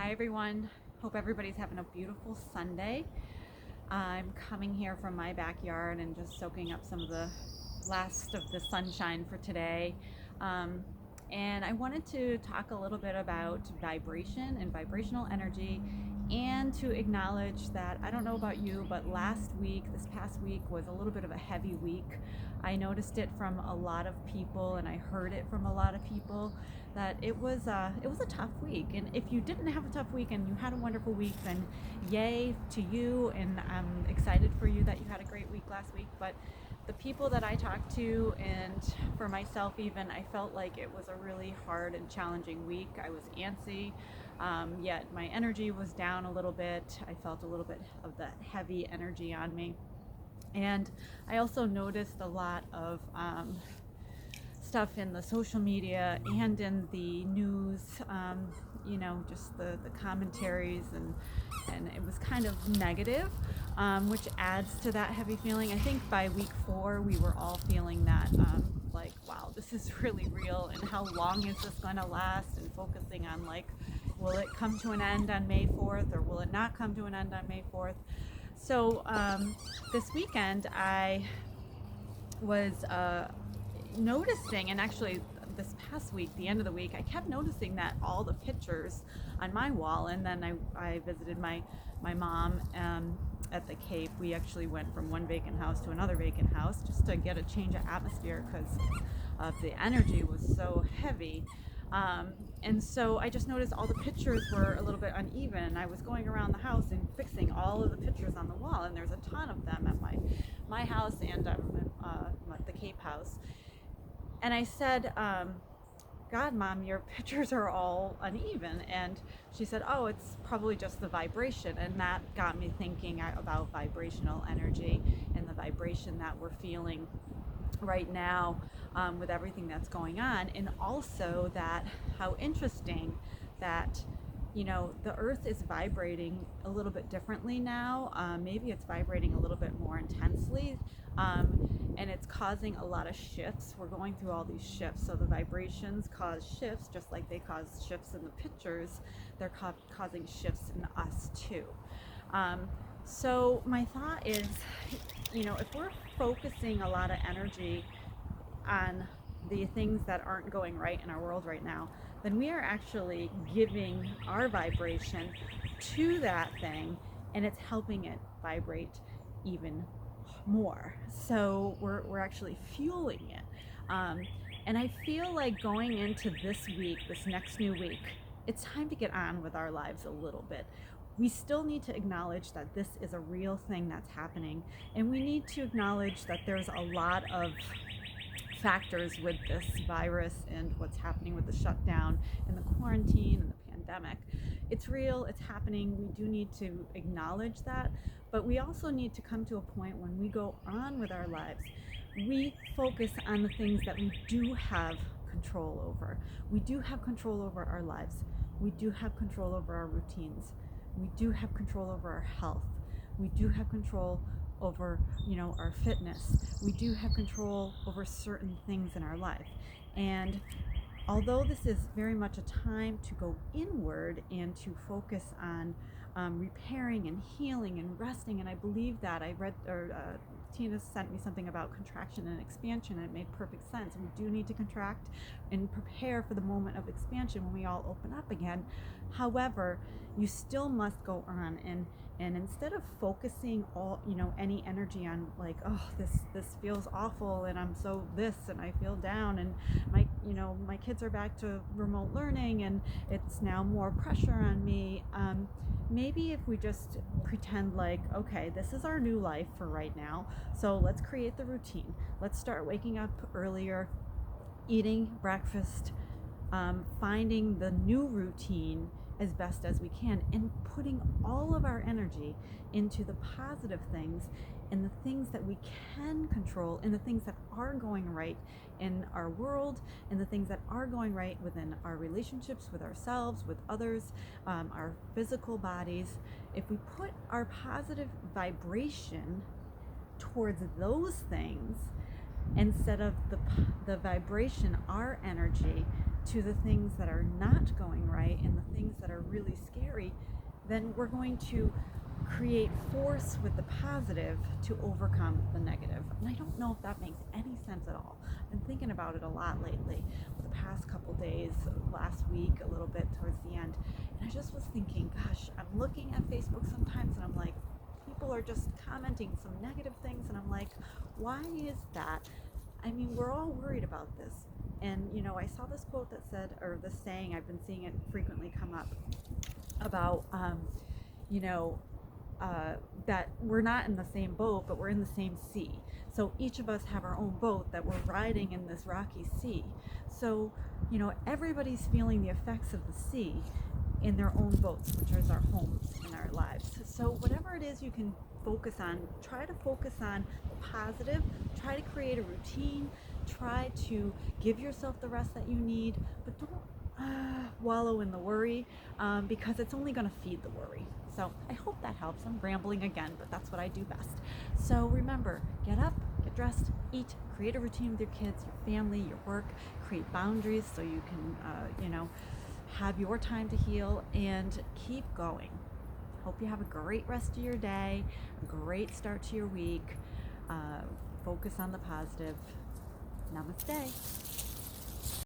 Hi everyone. Hope everybody's having a beautiful Sunday. I'm coming here from my backyard and just soaking up some of the last of the sunshine for today. Um, and I wanted to talk a little bit about vibration and vibrational energy and to acknowledge that I don't know about you, but this past week was a little bit of a heavy week. I noticed it from a lot of people and I heard it from a lot of people that it was a tough week. And if you didn't have a tough week and you had a wonderful week, then yay to you, and I'm excited for you that you had a great week last week. But the people that I talked to, and for myself even, I felt like it was a really hard and challenging week. I was antsy, yet my energy was down a little bit. I felt a little bit of that heavy energy on me. And I also noticed a lot of stuff in the social media and in the news, just the commentaries, and it was kind of negative, which adds to that heavy feeling. I think by week 4, we were all feeling that, like, wow, this is really real, and how long is this going to last? And focusing on, like, will it come to an end on May 4th, or will it not come to an end on May 4th? So this weekend, I was noticing, and actually this past week, the end of the week, I kept noticing that all the pictures on my wall. And then I visited my mom at the Cape. We actually went from one vacant house to another vacant house just to get a change of atmosphere because the energy was so heavy. And so I just noticed all the pictures were a little bit uneven. I was going around the house and fixing all of the pictures on the wall, and there's a ton of them at my house and the Cape house. And I said, God, Mom, your pictures are all uneven. And she said, oh, it's probably just the vibration. And that got me thinking about vibrational energy and the vibration that we're feeling right now, with everything that's going on. And also that how interesting that the earth is vibrating a little bit differently now. Maybe it's vibrating a little bit more intensely, and it's causing a lot of shifts. We're going through all these shifts, so the vibrations cause shifts just like they cause shifts in the pictures. They're causing shifts in us too. So my thought is, if we're focusing a lot of energy on the things that aren't going right in our world right now, then we are actually giving our vibration to that thing, and it's helping it vibrate even more. So we're actually fueling it. And I feel like going into this week, this next new week, it's time to get on with our lives a little bit. We still need to acknowledge that this is a real thing that's happening, and we need to acknowledge that there's a lot of factors with this virus and what's happening with the shutdown and the quarantine and the pandemic. It's real, it's happening. We do need to acknowledge that, but we also need to come to a point when we go on with our lives, we focus on the things that we do have control over. We do have control over our lives. We do have control over our routines. We do have control over our health. We do have control over, our fitness. We do have control over certain things in our life. And although this is very much a time to go inward and to focus on repairing and healing and resting, and I believe that I read, Tina sent me something about contraction and expansion, and it made perfect sense. We do need to contract and prepare for the moment of expansion when we all open up again. However, you still must go on, and instead of focusing any energy on, like, oh, this feels awful, and I'm so this, and I feel down, and my kids are back to remote learning, and it's now more pressure on me. Maybe if we just pretend like, okay, this is our new life for right now, so let's create the routine. Let's start waking up earlier, eating breakfast, finding the new routine as best as we can, and putting all of our energy into the positive things and the things that we can control, and the things that are going right in our world, and the things that are going right within our relationships with ourselves, with others, our physical bodies. If we put our positive vibration towards those things instead of the vibration, our energy, to the things that are not going right and the things that are really scary, then we're going to create force with the positive to overcome the negative. And I don't know if that makes any sense at all. I've been thinking about it a lot lately, the past couple days, last week, a little bit towards the end. And I just was thinking, gosh, I'm looking at Facebook sometimes and I'm like, people are just commenting some negative things, and I'm like, why is that? I mean, we're all worried about this. And, you know, I saw this quote that said, or this saying, I've been seeing it frequently come up about, you know, that we're not in the same boat, but we're in the same sea. So each of us have our own boat that we're riding in this rocky sea. So, you know, everybody's feeling the effects of the sea in their own boats, which is our homes and our lives. So whatever it is you can focus on, try to focus on the positive, try to create a routine, try to give yourself the rest that you need, but don't wallow in the worry, because it's only going to feed the worry. So I hope that helps. I'm rambling again, but that's what I do best. So remember, get up, get dressed, eat, create a routine with your kids, your family, your work, create boundaries so you can, you know, have your time to heal, and keep going. Hope you have a great rest of your day, a great start to your week. Focus on the positive. Namaste.